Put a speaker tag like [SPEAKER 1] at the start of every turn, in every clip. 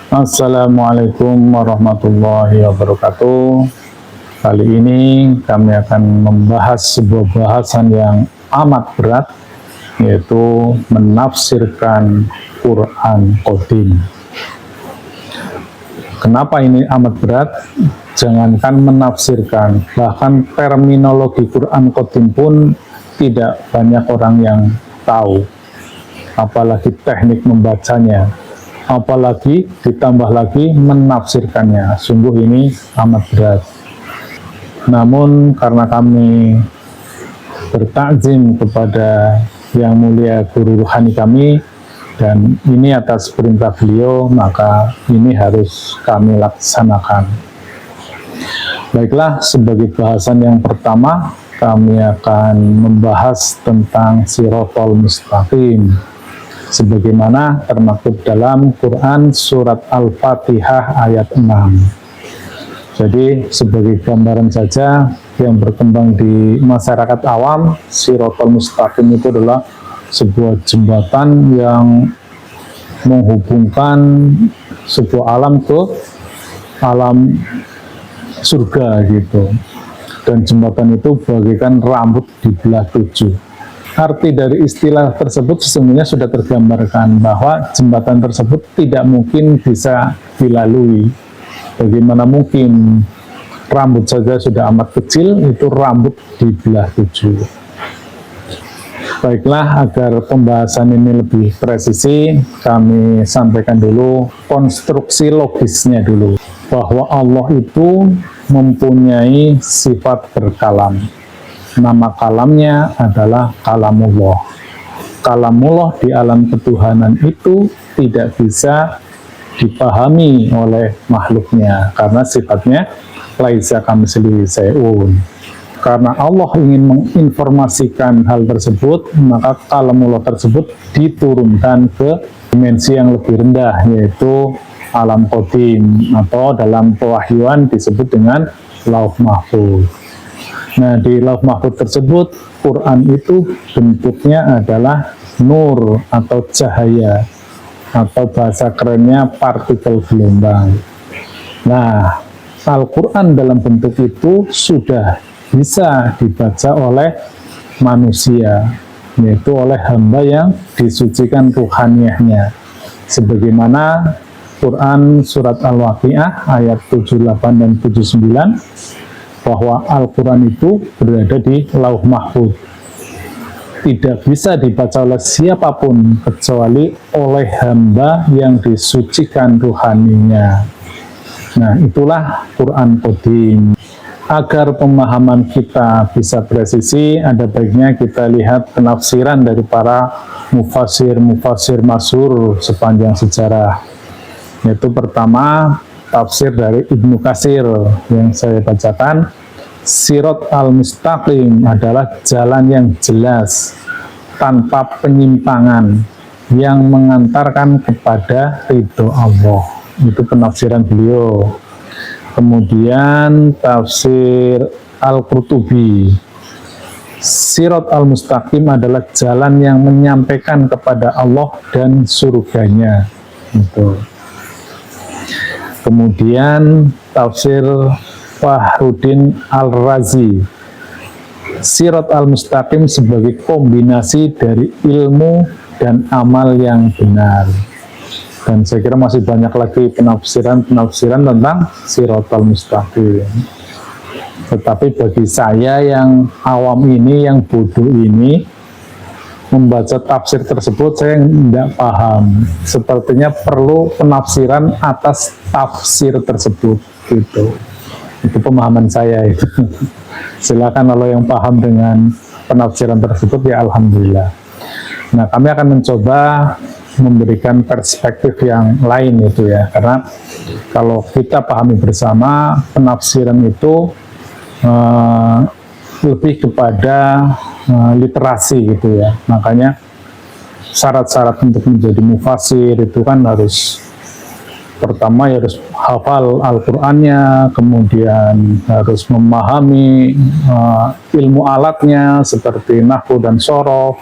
[SPEAKER 1] Assalamualaikum warahmatullahi wabarakatuh. Kali ini kami akan membahas sebuah bahasan yang amat berat, yaitu menafsirkan Quran Qadim. Kenapa ini amat berat? Jangankan menafsirkan, bahkan terminologi Quran Qadim pun tidak banyak orang yang tahu, apalagi teknik membacanya, apalagi ditambah lagi menafsirkannya. Sungguh ini amat berat. Namun karena kami bertakzim kepada yang mulia guru rohani kami, dan ini atas perintah beliau, maka ini harus kami laksanakan. Baiklah, sebagai bahasan yang pertama, kami akan membahas tentang Shiratal Mustaqim, sebagaimana termaktub dalam Quran Surat Al-Fatihah ayat 6. Jadi sebagai gambaran saja yang berkembang di masyarakat awam, Shiratal Mustaqim itu adalah sebuah jembatan yang menghubungkan sebuah alam ke alam surga gitu. Dan jembatan itu bagaikan rambut dibelah 7. Arti dari istilah tersebut sesungguhnya sudah tergambarkan bahwa jembatan tersebut tidak mungkin bisa dilalui. Bagaimana mungkin rambut saja sudah amat kecil, itu rambut dibelah 7. Baiklah, agar pembahasan ini lebih presisi, kami sampaikan dulu konstruksi logisnya dulu. Bahwa Allah itu mempunyai sifat berkalam. Nama kalamnya adalah kalamullah. Kalamullah di alam ketuhanan itu tidak bisa dipahami oleh makhluknya, karena sifatnya laisa kamitslihi syai'un. Karena Allah ingin menginformasikan hal tersebut, maka kalamullah tersebut diturunkan ke dimensi yang lebih rendah, yaitu alam qadim, atau dalam pewahyuan disebut dengan Lauh Mahfuz. Nah, di Lauh Mahfuz tersebut, Quran itu bentuknya adalah nur atau cahaya, atau bahasa kerennya partikel gelombang. Nah, Al-Quran dalam bentuk itu sudah bisa dibaca oleh manusia, yaitu oleh hamba yang disucikan ruhaniyahnya. Sebagaimana Quran Surat Al-Waqi'ah ayat 78 dan 79, bahwa Al-Quran itu berada di Lauh Mahfuz. Tidak bisa dibaca oleh siapapun kecuali oleh hamba yang disucikan ruhaninya. Nah, itulah Quran Qadim. Agar pemahaman kita bisa presisi, ada baiknya kita lihat penafsiran dari para mufassir masyhur sepanjang sejarah. Yaitu pertama, tafsir dari Ibnu Katsir yang saya bacakan. Shiratal Mustaqim adalah jalan yang jelas tanpa penyimpangan yang mengantarkan kepada ridho Allah. Itu penafsiran beliau. Kemudian tafsir Al-Qurtubi, Shiratal Mustaqim adalah jalan yang menyampaikan kepada Allah dan surganya. Itu. Kemudian tafsir Fakhruddin Al-Razi, Shiratal Mustaqim sebagai kombinasi dari ilmu dan amal yang benar. Dan saya kira masih banyak lagi penafsiran tentang Shiratal Mustaqim. Tetapi bagi saya yang awam ini, yang bodoh ini, membaca tafsir tersebut saya tidak paham. Sepertinya perlu penafsiran atas tafsir tersebut gitu. Itu pemahaman saya itu. Silakan kalau yang paham dengan penafsiran tersebut, ya alhamdulillah. Nah, kami akan mencoba memberikan perspektif yang lain itu ya, karena kalau kita pahami bersama, penafsiran itu lebih kepada literasi gitu ya. Makanya syarat-syarat untuk menjadi mufassir itu kan harus, pertama ya harus hafal Al-Qur'annya, kemudian harus memahami ilmu alatnya seperti nahwu dan shoroh,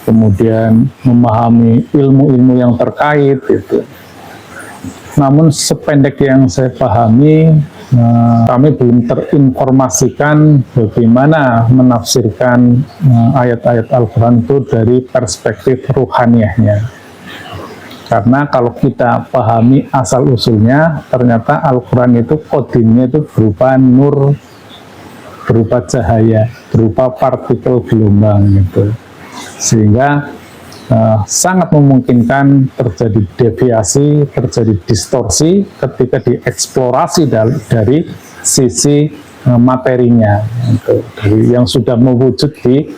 [SPEAKER 1] kemudian memahami ilmu-ilmu yang terkait itu. Namun sependek yang saya pahami, kami belum terinformasikan bagaimana menafsirkan ayat-ayat Al-Quran itu dari perspektif ruhaniyahnya. Karena kalau kita pahami asal-usulnya, ternyata Al-Quran itu kodimnya itu berupa nur, berupa cahaya, berupa partikel gelombang gitu. Sehingga sangat memungkinkan terjadi deviasi, terjadi distorsi ketika dieksplorasi dari sisi materinya, gitu, dari yang sudah mewujud di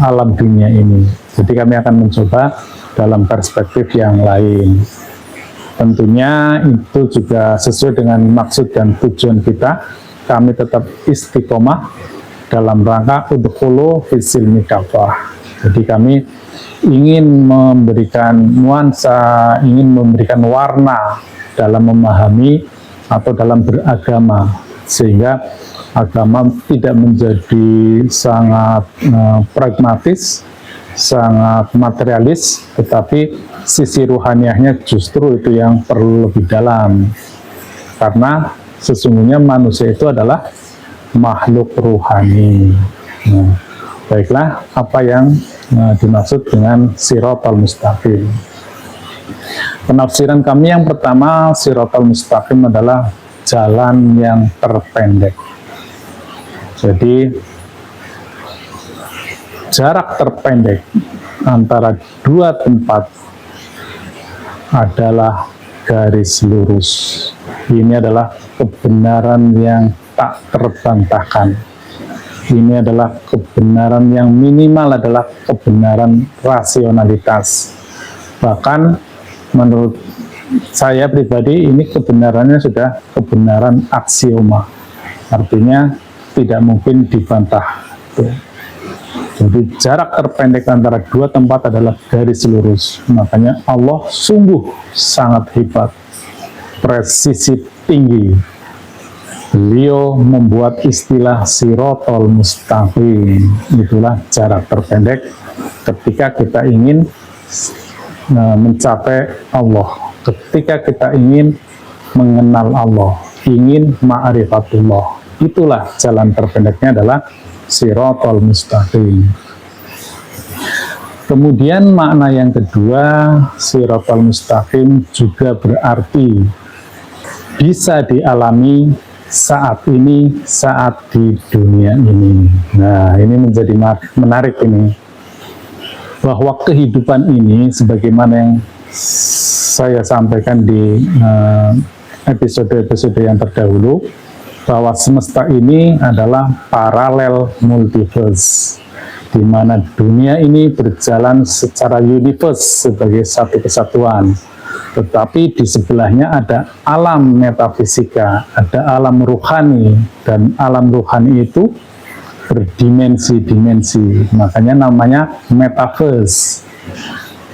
[SPEAKER 1] alam dunia ini. Jadi kami akan mencoba dalam perspektif yang lain. Tentunya itu juga sesuai dengan maksud dan tujuan kita. Kami tetap istiqomah dalam rangka udkhulu fis-silmi kafah. Jadi kami ingin memberikan nuansa, ingin memberikan warna dalam memahami atau dalam beragama, sehingga agama tidak menjadi sangat pragmatis, sangat materialis, tetapi sisi ruhaniahnya justru itu yang perlu lebih dalam, karena sesungguhnya manusia itu adalah makhluk ruhani. Baiklah, apa yang dimaksud dengan Shiratal Mustaqim? Penafsiran kami yang pertama, Shiratal Mustaqim adalah jalan yang terpendek. Jadi jarak terpendek antara dua tempat adalah garis lurus. Ini adalah kebenaran yang tak terbantahkan. Ini adalah kebenaran yang minimal, adalah kebenaran rasionalitas. Bahkan menurut saya pribadi ini kebenarannya sudah kebenaran aksioma. Artinya tidak mungkin dibantah. Jadi jarak terpendek antara dua tempat adalah garis lurus. Makanya Allah sungguh sangat hebat, presisi tinggi. Beliau membuat istilah Shiratal Mustaqim, itulah jarak terpendek ketika kita ingin mencapai Allah, ketika kita ingin mengenal Allah, ingin ma'rifatullah. Itulah jalan terpendeknya adalah Shiratal Mustaqim. Kemudian makna yang kedua, Shiratal Mustaqim juga berarti bisa dialami saat ini, saat di dunia ini. Nah, ini menjadi menarik ini, bahwa kehidupan ini sebagaimana yang saya sampaikan di episode-episode yang terdahulu, bahwa semesta ini adalah paralel multiverse, di mana dunia ini berjalan secara universe sebagai satu kesatuan. Tetapi di sebelahnya ada alam metafisika, ada alam ruhani, dan alam ruhani itu berdimensi-dimensi, makanya namanya metaverse.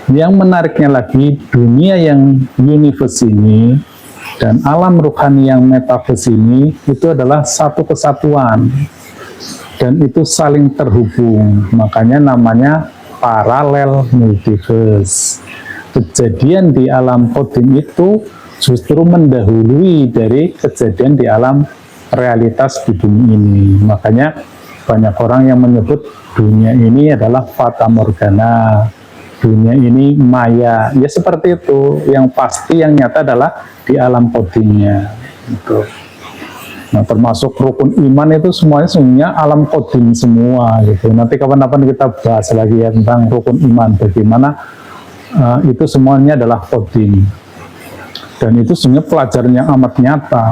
[SPEAKER 1] Yang menariknya lagi, dunia yang universe ini dan alam ruhani yang metaverse ini itu adalah satu kesatuan, dan itu saling terhubung, makanya namanya paralel multiverse. Kejadian di alam kodim itu justru mendahului dari kejadian di alam realitas di bumi ini. Makanya banyak orang yang menyebut dunia ini adalah fata morgana, dunia ini maya. Ya seperti itu. Yang pasti yang nyata adalah di alam kodimnya. Gitu. Nah, termasuk rukun iman itu semuanya sebenarnya alam kodim semua. Gitu. Nanti kapan-kapan kita bahas lagi ya tentang rukun iman, bagaimana itu semuanya adalah kodim, dan itu sebenarnya pelajaran yang amat nyata.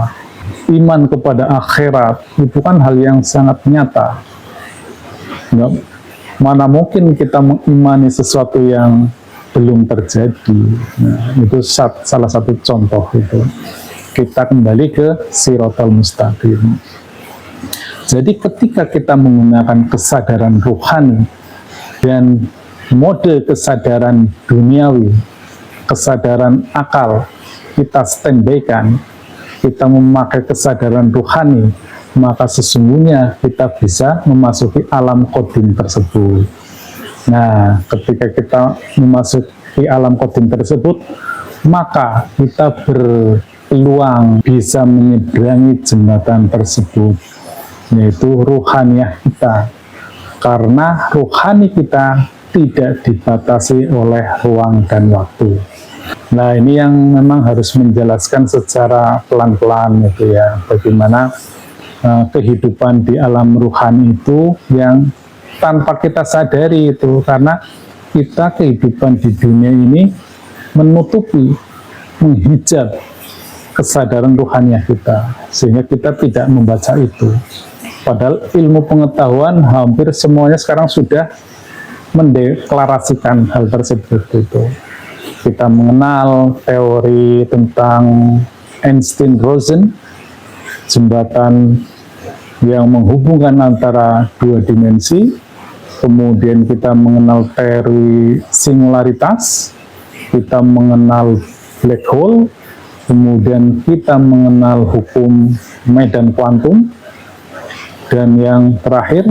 [SPEAKER 1] Iman kepada akhirat itu kan hal yang sangat nyata. Nggak, mana mungkin kita mengimani sesuatu yang belum terjadi. Nah, itu salah satu contoh itu. Kita kembali ke Shiratal Mustaqim. Jadi ketika kita menggunakan kesadaran ruhani dan mode kesadaran duniawi, kesadaran akal, kita standby-kan, kita memakai kesadaran ruhani, maka sesungguhnya kita bisa memasuki alam kodim tersebut. Nah, ketika kita memasuki alam kodim tersebut, maka kita berpeluang bisa menyeberangi jembatan tersebut, yaitu ruhaniyah kita. Karena ruhani kita tidak dibatasi oleh ruang dan waktu. Nah, ini yang memang harus menjelaskan secara pelan-pelan gitu ya, bagaimana kehidupan di alam ruhani itu yang tanpa kita sadari itu, karena kita kehidupan di dunia ini menutupi, menghijab kesadaran ruhaniah kita, sehingga kita tidak membaca itu. Padahal ilmu pengetahuan hampir semuanya sekarang sudah mendeklarasikan hal tersebut itu. Kita mengenal teori tentang Einstein-Rosen, jembatan yang menghubungkan antara dua dimensi. Kemudian kita mengenal teori singularitas, kita mengenal black hole, kemudian kita mengenal hukum medan kuantum, dan yang terakhir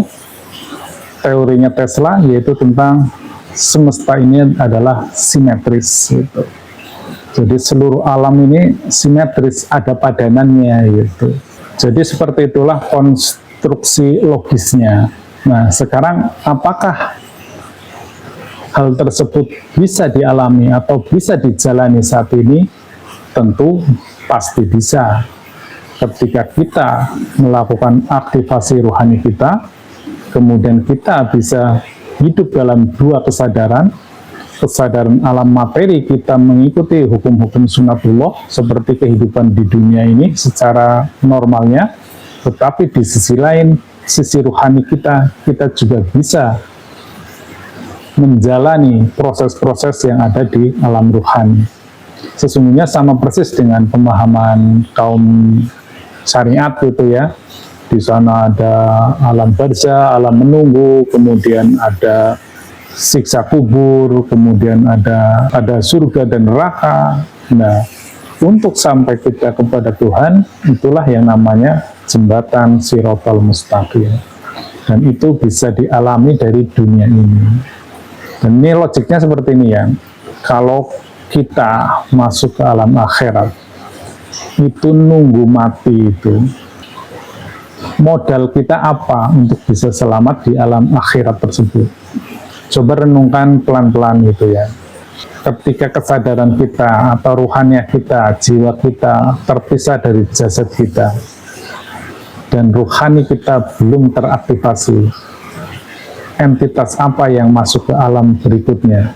[SPEAKER 1] teorinya Tesla, yaitu tentang semesta ini adalah simetris gitu. Jadi seluruh alam ini simetris, ada padanannya gitu. Jadi seperti itulah konstruksi logisnya. Nah, sekarang apakah hal tersebut bisa dialami atau bisa dijalani saat ini? Tentu pasti bisa. Ketika kita melakukan aktivasi rohani kita, kemudian kita bisa hidup dalam dua kesadaran, kesadaran alam materi, kita mengikuti hukum-hukum sunatullah seperti kehidupan di dunia ini secara normalnya, tetapi di sisi lain, sisi rohani kita juga bisa menjalani proses-proses yang ada di alam rohani. Sesungguhnya sama persis dengan pemahaman kaum syariat gitu ya. Di sana ada alam barzah, alam menunggu, kemudian ada siksa kubur, kemudian ada surga dan neraka. Nah, untuk sampai kita kepada Tuhan, itulah yang namanya jembatan Shiratal Mustaqim. Dan itu bisa dialami dari dunia ini. Dan ini logiknya seperti ini ya. Kalau kita masuk ke alam akhirat, itu nunggu mati itu, modal kita apa untuk bisa selamat di alam akhirat tersebut? Coba renungkan pelan-pelan gitu ya. Ketika kesadaran kita atau ruhaniah kita, jiwa kita terpisah dari jasad kita, dan ruhani kita belum teraktivasi, entitas apa yang masuk ke alam berikutnya?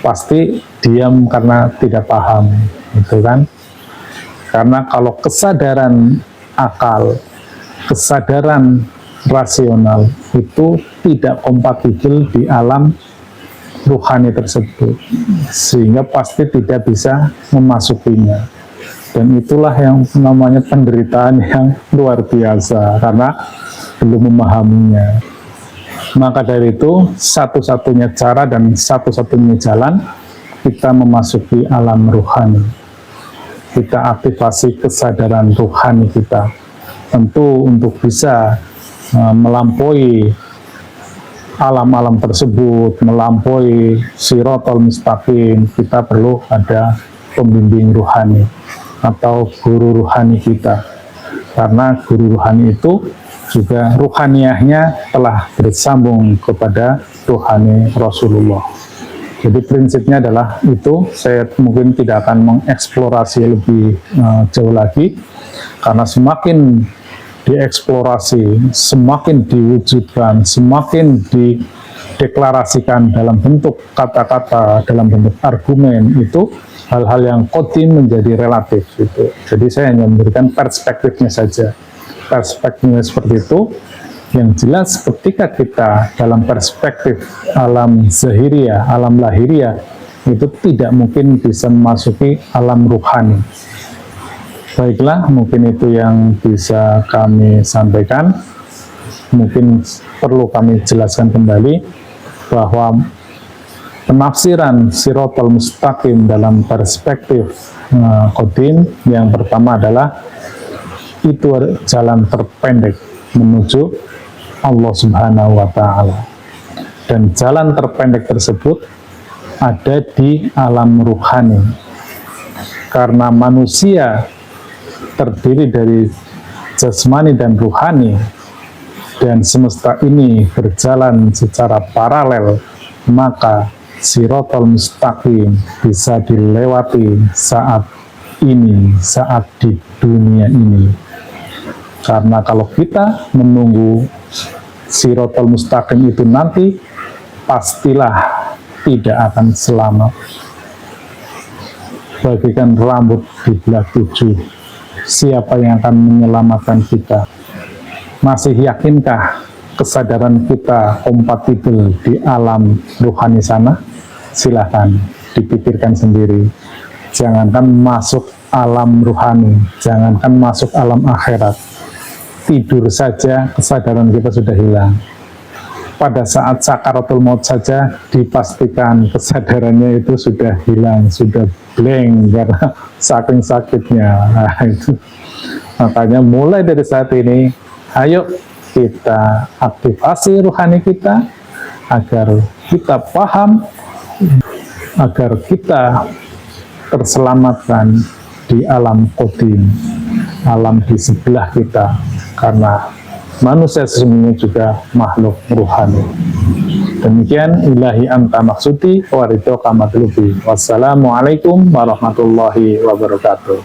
[SPEAKER 1] Pasti diam karena tidak paham, gitu kan? Karena kalau kesadaran akal, kesadaran rasional itu tidak kompatibel di alam ruhani tersebut, sehingga pasti tidak bisa memasukinya. Dan itulah yang namanya penderitaan yang luar biasa, karena belum memahaminya. Maka dari itu, satu-satunya cara dan satu-satunya jalan kita memasuki alam ruhani. Kita aktivasi kesadaran ruhani kita. Tentu untuk bisa melampaui alam-alam tersebut, melampaui Shiratal Mustaqim, kita perlu ada pembimbing ruhani atau guru ruhani kita. Karena guru ruhani itu juga ruhaniahnya telah bersambung kepada ruhani Rasulullah. Jadi prinsipnya adalah itu. Saya mungkin tidak akan mengeksplorasi lebih jauh lagi, karena semakin dieksplorasi, semakin diwujudkan, semakin dideklarasikan dalam bentuk kata-kata, dalam bentuk argumen, itu hal-hal yang qadim menjadi relatif gitu. Jadi saya hanya memberikan perspektifnya saja. Perspektifnya seperti itu. Yang jelas ketika kita dalam perspektif alam zahiriyah, alam lahiriah, itu tidak mungkin bisa memasuki alam ruhani. Baiklah, mungkin itu yang bisa kami sampaikan. Mungkin perlu kami jelaskan kembali bahwa penafsiran Shiratal Mustaqim dalam perspektif qadim, yang pertama adalah itu jalan terpendek menuju Allah Subhanahu wa Ta'ala. Dan jalan terpendek tersebut ada di alam ruhani. Karena manusia terdiri dari jasmani dan ruhani, dan semesta ini berjalan secara paralel, maka Shiratal Mustaqim bisa dilewati saat ini, saat di dunia ini. Karena kalau kita menunggu Shiratal Mustaqim itu nanti, pastilah tidak akan selamat. Bagikan rambut di belah 7, siapa yang akan menyelamatkan kita? Masih yakinkah kesadaran kita kompatibel di alam ruhani sana? Silahkan dipikirkan sendiri. Jangankan masuk alam ruhani, jangankan masuk alam akhirat, tidur saja kesadaran kita sudah hilang. Pada saat sakaratul maut saja dipastikan kesadarannya itu sudah hilang, sudah blank karena saking sakitnya. Nah, itu makanya mulai dari saat ini, ayo kita aktifasi ruhani kita agar kita paham, agar kita terselamatkan di alam qadim, alam di sebelah kita, karena manusia sesungguhnya juga makhluk ruhani. Demikian ilahi anta maksudi wa ridho kamatlubi. Wassalamualaikum warahmatullahi wabarakatuh.